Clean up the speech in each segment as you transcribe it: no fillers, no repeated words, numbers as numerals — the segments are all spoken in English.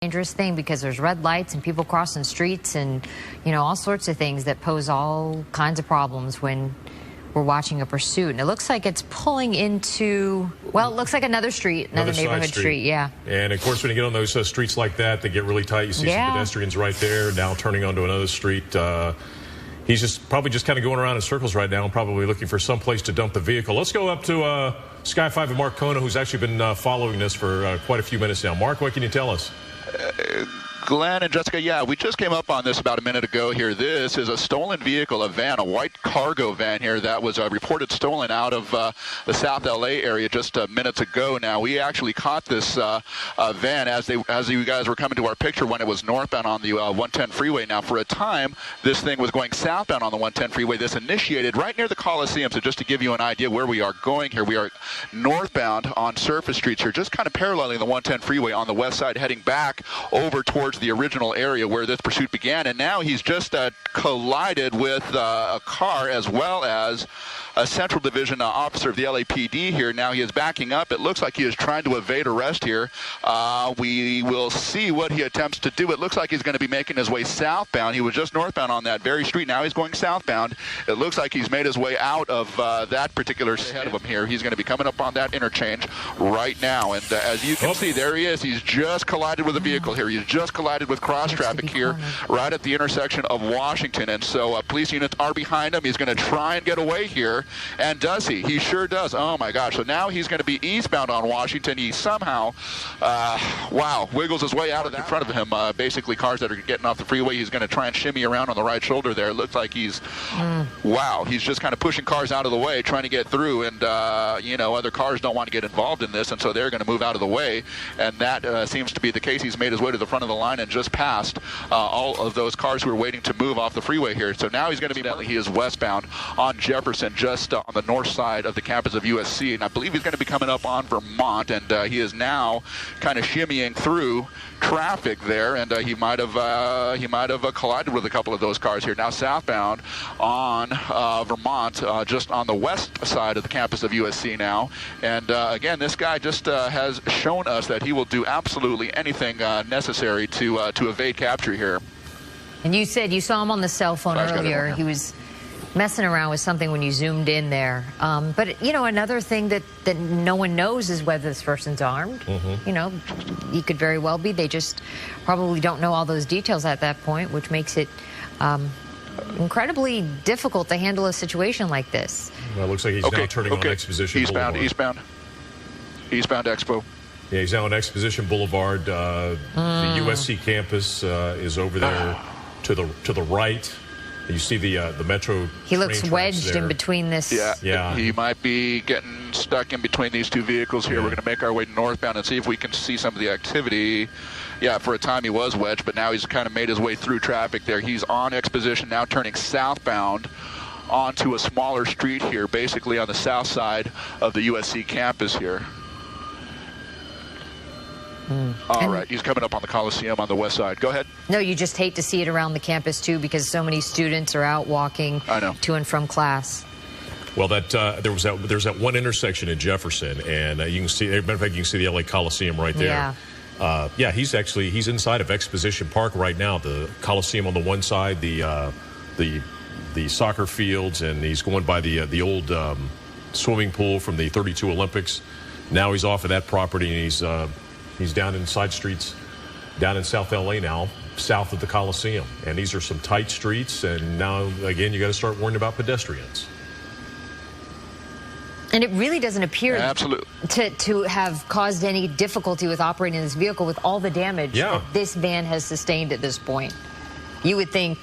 Dangerous thing because there's red lights and people crossing streets and, you know, all sorts of things that pose all kinds of problems when we're watching a pursuit. And it looks like it's pulling into, well, it looks like another street, another neighborhood street. Yeah. And of course, when you get on those streets like that, they get really tight. You see some pedestrians right there now turning onto another street. He's probably just kind of going around in circles right now and probably looking for some place to dump the vehicle. Let's go up to Sky 5 and Mark Kona, who's actually been following this for quite a few minutes now. Mark, what can you tell us? Glenn and Jessica, yeah, we just came up on this about a minute ago here. This is a stolen vehicle, a van, a white cargo van here that was reported stolen out of the South LA area just minutes ago. Now, we actually caught this van as you guys were coming to our picture when it was northbound on the 110 freeway. Now, for a time, this thing was going southbound on the 110 freeway. This initiated right near the Coliseum. So just to give you an idea where we are going here, we are northbound on surface streets here, just kind of paralleling the 110 freeway on the west side, heading back over towards the original area where this pursuit began. And now he's just collided with a car as well as a Central Division officer of the LAPD here. Now he is backing up. It looks like he is trying to evade arrest here. We will see what he attempts to do. It looks like he's going to be making his way southbound. He was just northbound on that very street. Now he's going southbound. It looks like he's made his way out of that particular ahead of him here. He's going to be coming up on that interchange right now. And as you can see, there he is. He's just collided with a vehicle here. He's just collided with cross traffic here right at the intersection of Washington. And so police units are behind him. He's going to try and get away here. And does he? He sure does. Oh, my gosh. So now he's going to be eastbound on Washington. He somehow, wiggles his way out of in front of him. Basically, cars that are getting off the freeway, he's going to try and shimmy around on the right shoulder there. It looks like he's, he's just kind of pushing cars out of the way, trying to get through. And, other cars don't want to get involved in this, and so they're going to move out of the way. And that seems to be the case. He's made his way to the front of the line and just passed all of those cars who are waiting to move off the freeway here. So now he's going to be, he is westbound on Jefferson, just on the north side of the campus of USC, and I believe he's going to be coming up on Vermont, and he is now kind of shimmying through traffic there, and he might have collided with a couple of those cars here. Now southbound on Vermont, just on the west side of the campus of USC now, and again, this guy just has shown us that he will do absolutely anything necessary to evade capture here. And you said you saw him on the cell phone earlier. He was messing around with something when you zoomed in there. But, you know, another thing that no one knows is whether this person's armed. You know, he could very well be. They just probably don't know all those details at that point, which makes it incredibly difficult to handle a situation like this. Well, it looks like he's now turning on Exposition Boulevard. Eastbound Expo. Yeah, he's now on Exposition Boulevard. The USC campus is over there to the right. You see the metro. He looks wedged in between this. Yeah. He might be getting stuck in between these two vehicles here. We're going to make our way northbound and see if we can see some of the activity. Yeah, for a time he was wedged, but now he's kind of made his way through traffic there. He's on Exposition now, turning southbound onto a smaller street here, basically on the south side of the USC campus here. All right, he's coming up on the Coliseum on the west side. Go ahead. No, you just hate to see it around the campus, too, because so many students are out walking to and from class. Well, there's that one intersection in Jefferson, and you can see, as a matter of fact, you can see the LA Coliseum right there. He's inside of Exposition Park right now. The Coliseum on the one side, the soccer fields, and he's going by the old swimming pool from the '32 Olympics. Now he's off of that property, and he's down in side streets, down in South LA now, south of the Coliseum. And these are some tight streets, and now, again, you got to start worrying about pedestrians. And it really doesn't appear to have caused any difficulty with operating this vehicle with all the damage that this van has sustained at this point. You would think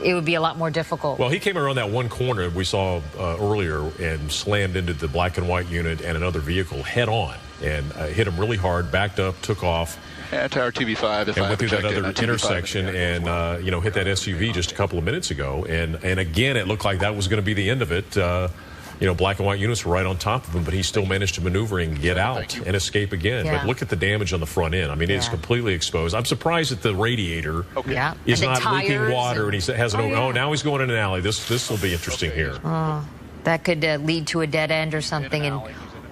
it would be a lot more difficult. Well, he came around that one corner we saw earlier and slammed into the black and white unit and another vehicle head on. And hit him really hard, backed up, took off. Tower TV5. And went through that other intersection and, hit that SUV just a couple of minutes ago. And again, it looked like that was going to be the end of it. Black and white units were right on top of him, but he still managed to maneuver and get out and escape again. But look at the damage on the front end. I mean, it's completely exposed. I'm surprised that the radiator is not leaking water, and he has now he's going in an alley. This will be interesting here. That could lead to a dead end or something. And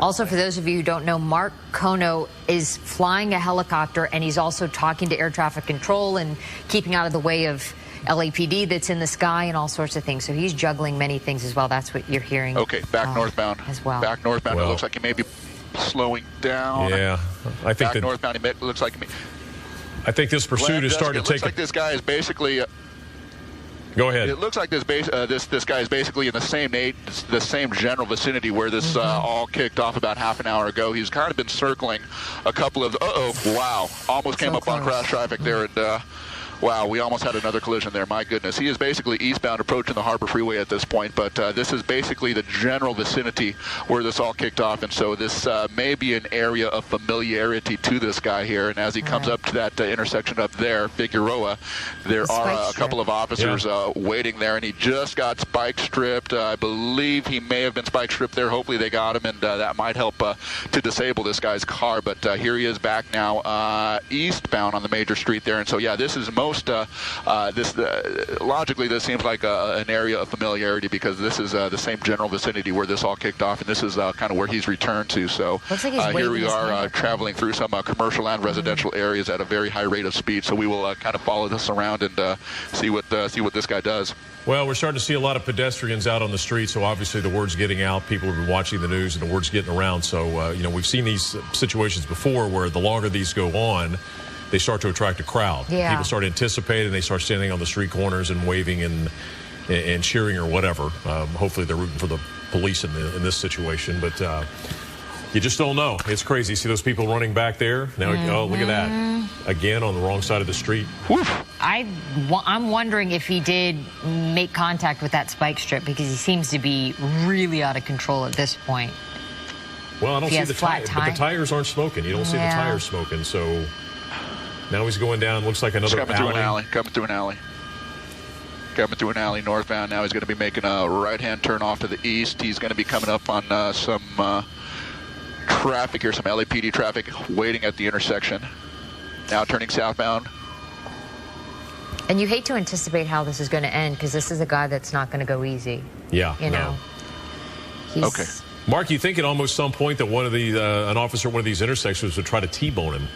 Also, for those of you who don't know, Mark Kono is flying a helicopter, and he's also talking to air traffic control and keeping out of the way of LAPD that's in the sky and all sorts of things. So he's juggling many things as well. That's what you're hearing. Okay, back northbound as well. Back northbound. Well, it looks like he may be slowing down. Yeah, I think back northbound. It looks like I think this pursuit is starting to take. It looks like this guy is basically. Go ahead. It looks like this guy is basically in the same general vicinity where this all kicked off about half an hour ago. He's kind of been circling a couple of. Wow! Almost came up on crash traffic there, and wow, we almost had another collision there. My goodness, he is basically eastbound approaching the Harbor Freeway at this point. But this is basically the general vicinity where this all kicked off, and so this may be an area of familiarity to this guy here. And as he comes up to that intersection up there, Figueroa, there are a couple of officers waiting there, and he just got spike stripped. I believe he may have been spike stripped there. Hopefully they got him, and that might help to disable this guy's car. But here he is back now eastbound on the major street there, and so yeah, this is logically this seems like an area of familiarity because this is the same general vicinity where this all kicked off, and this is kind of where he's returned to. So here we are traveling through some commercial and residential areas at a very high rate of speed. So we will kind of follow this around and see what this guy does. Well, we're starting to see a lot of pedestrians out on the street, so obviously the word's getting out. People have been watching the news, and the word's getting around. So, we've seen these situations before where the longer these go on, they start to attract a crowd. Yeah. People start anticipating. They start standing on the street corners and waving and cheering or whatever. Hopefully they're rooting for the police in this situation. But you just don't know. It's crazy. See those people running back there? Now, oh, look at that. Again, on the wrong side of the street. I'm wondering if he did make contact with that spike strip because he seems to be really out of control at this point. Well, I don't see the tires, but the tires aren't smoking. You don't see the tires smoking, so now he's going down. Looks like another coming through an alley northbound. Now he's going to be making a right-hand turn off to the east. He's going to be coming up on some traffic here, some LAPD traffic waiting at the intersection. Now turning southbound. And you hate to anticipate how this is going to end because this is a guy that's not going to go easy. Yeah, you know. Okay. Mark, you think at almost some point that one of the an officer at one of these intersections would try to T-bone him?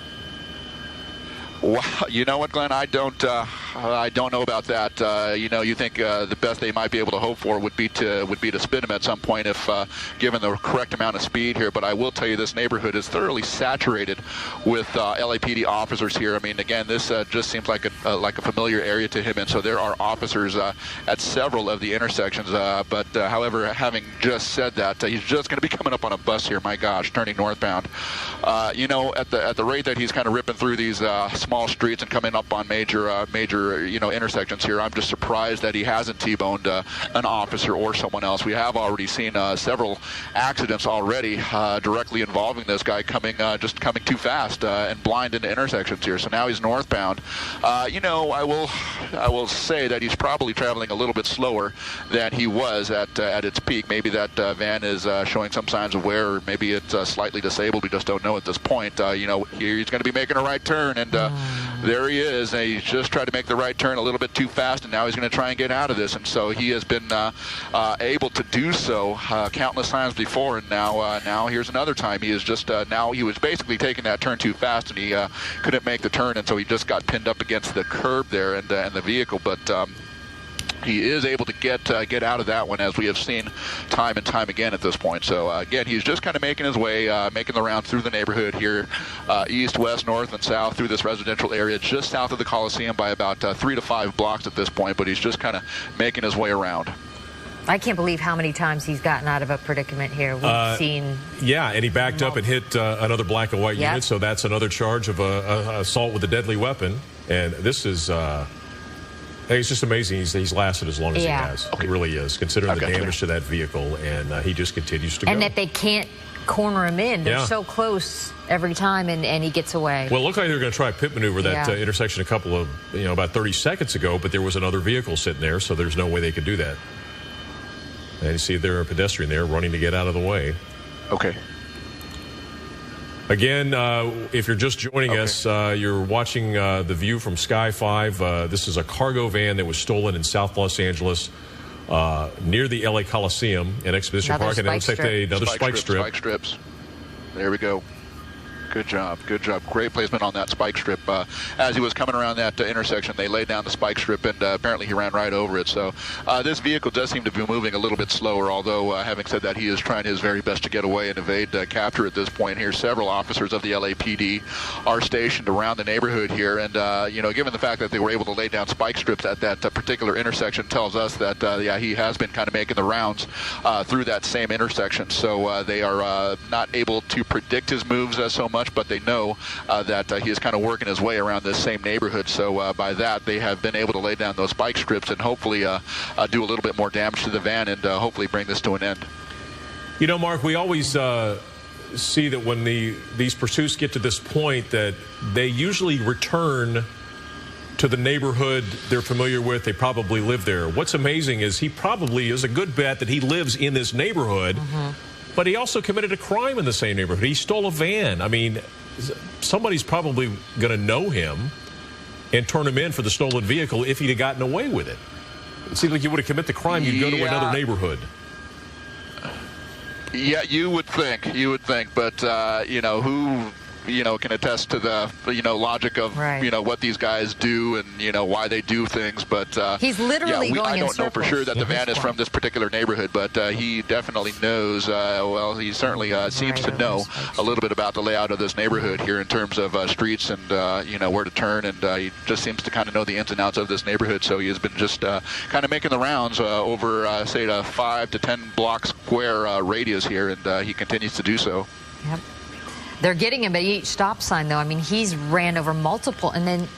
Well, you know what, Glenn? I don't know about that. You think the best they might be able to hope for would be to spin him at some point if given the correct amount of speed here. But I will tell you, this neighborhood is thoroughly saturated with LAPD officers here. I mean, again, this just seems like a familiar area to him, and so there are officers at several of the intersections. But however, having just said that, he's just going to be coming up on a bus here. My gosh, turning northbound. At the rate that he's kind of ripping through these small streets and coming up on major intersections here, I'm just surprised that he hasn't T-boned an officer or someone else. We have already seen several accidents already directly involving this guy coming too fast and blind into intersections here. So now he's northbound. I will say that he's probably traveling a little bit slower than he was at its peak. Maybe that van is showing some signs of wear, or maybe it's slightly disabled. We just don't know at this point. Here he's going to be making a right turn, and there he is. And he's just tried to make the right turn a little bit too fast, and now he's going to try and get out of this. And so he has been able to do so countless times before, and now here's another time. He is just now he was basically taking that turn too fast, and he couldn't make the turn, and so he just got pinned up against the curb there and the vehicle. But he is able to get out of that one, as we have seen time and time again at this point. So again, he's just kind of making his way, making the round through the neighborhood here, east, west, north, and south through this residential area, just south of the Coliseum by about 3 to 5 blocks at this point. But he's just kind of making his way around. I can't believe how many times he's gotten out of a predicament here. We've seen. Yeah, and he backed up and hit another black and white unit, so that's another charge of assault with a deadly weapon. And this is. It's just amazing he's lasted as long as he has. It really is, considering the damage to that vehicle, and he just continues to go. And that they can't corner him in. They're so close every time, and he gets away. Well, it looked like they were going to try a pit maneuver that intersection a couple of, about 30 seconds ago, but there was another vehicle sitting there, so there's no way they could do that. And you see there a pedestrian there running to get out of the way. Okay. Again, if you're just joining us, you're watching The View from Sky 5. This is a cargo van that was stolen in South Los Angeles near the LA Coliseum and Exposition Park. And it looks like another spike strip. Spike strips. There we go. Good job. Good job. Great placement on that spike strip. As he was coming around that intersection, they laid down the spike strip, and apparently he ran right over it. So this vehicle does seem to be moving a little bit slower, although having said that, he is trying his very best to get away and evade capture at this point here. Several officers of the LAPD are stationed around the neighborhood here, and given the fact that they were able to lay down spike strips at that particular intersection, tells us that he has been kind of making the rounds through that same intersection. So they are not able to predict his moves so much, but they know that he is kind of working his way around this same neighborhood. So by that, they have been able to lay down those spike strips and hopefully do a little bit more damage to the van and hopefully bring this to an end. You know, Mark, we always see that when these pursuits get to this point that they usually return to the neighborhood they're familiar with. They probably live there. What's amazing is he probably is a good bet that he lives in this neighborhood. But he also committed a crime in the same neighborhood. He stole a van. I mean, somebody's probably going to know him and turn him in for the stolen vehicle if he'd have gotten away with it. It seems like you would have committed the crime, you'd go to another neighborhood. Yeah, you would think. But, who can attest to the, logic of, what these guys do and, why they do things. But he's literally going I in don't know for sure that the van is point. from this particular neighborhood, but he definitely knows, he certainly seems to know a little bit about the layout of this neighborhood here in terms of streets and, where to turn. And he just seems to kind of know the ins and outs of this neighborhood. So he has been just kind of making the rounds over, say, a 5 to 10 block square radius here, and he continues to do so. Yep. They're getting him at each stop sign, though. I mean, he's ran over multiple, and then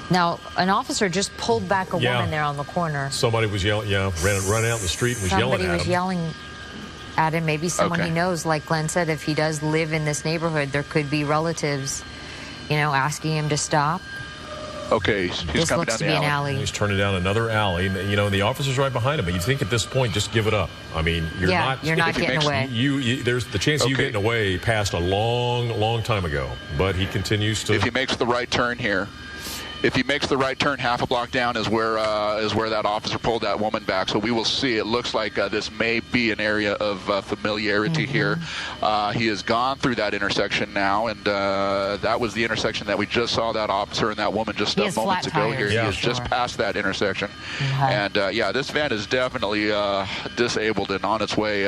now an officer just pulled back a woman there on the corner. Somebody was yelling, ran out in the street and was yelling at him. Somebody was yelling at him. Maybe someone he knows, like Glenn said, if he does live in this neighborhood, there could be relatives, asking him to stop. Okay, he's coming down the alley. He's turning down another alley, and the officer's right behind him. But you think at this point, just give it up. I mean, you're not getting away. There's the chance of you getting away passed a long time ago. But he continues to. If he makes the right turn here. If he makes the right turn, half a block down is where that officer pulled that woman back. So we will see. It looks like this may be an area of familiarity here. He has gone through that intersection now, and that was the intersection that we just saw that officer and that woman just moments ago here. He has just passed that intersection. And, this van is definitely disabled and on its way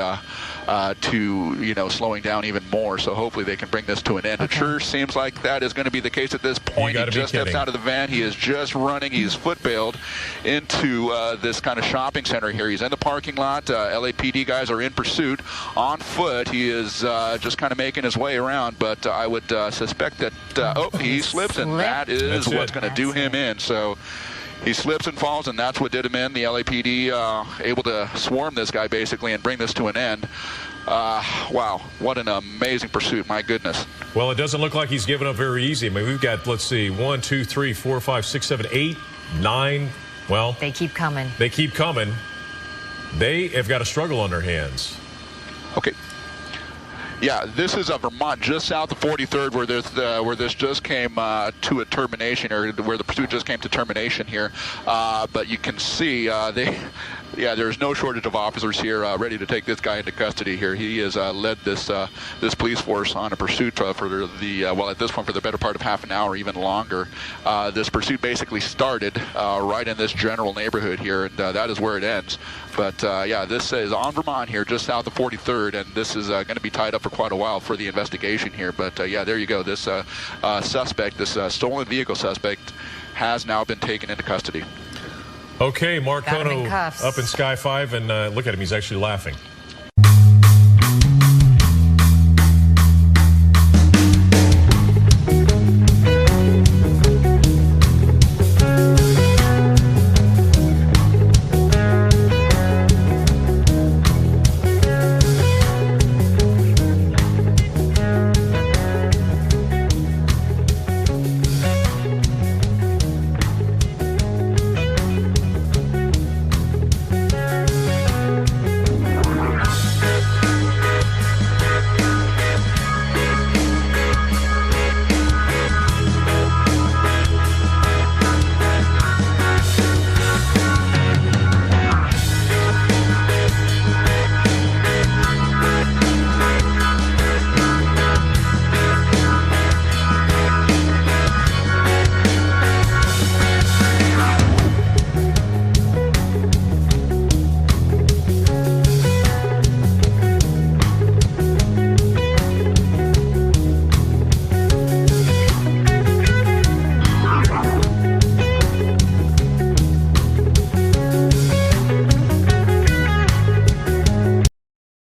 to, slowing down even more. So hopefully they can bring this to an end. It sure seems like that is going to be the case at this point. He just steps out of the van. He is just running. He's foot-bailed into this kind of shopping center here. He's in the parking lot. LAPD guys are in pursuit on foot. He is just kind of making his way around, but I would suspect that, he slips, and that is what's going to do him in. So he slips and falls, and that's what did him in. The LAPD able to swarm this guy, basically, and bring this to an end. Wow, what an amazing pursuit, my goodness. Well, it doesn't look like he's given up very easy. I mean, we've got, let's see, 1, 2, 3, 4, 5, 6, 7, 8, 9. Well, they keep coming. They keep coming. They have got a struggle on their hands. Okay. Yeah, this is Vermont, just south of 43rd, where this just came to a termination, or where the pursuit just came to termination here. But you can see there's no shortage of officers here ready to take this guy into custody here. He has led this police force on a pursuit for at this point for the better part of half an hour, even longer. This pursuit basically started right in this general neighborhood here, and that is where it ends. But this is on Vermont here, just south of 43rd, and this is going to be tied up for quite a while for the investigation here. But there you go. This suspect, this stolen vehicle suspect, has now been taken into custody. Okay, Mark Kono up in Sky 5, and look at him. He's actually laughing.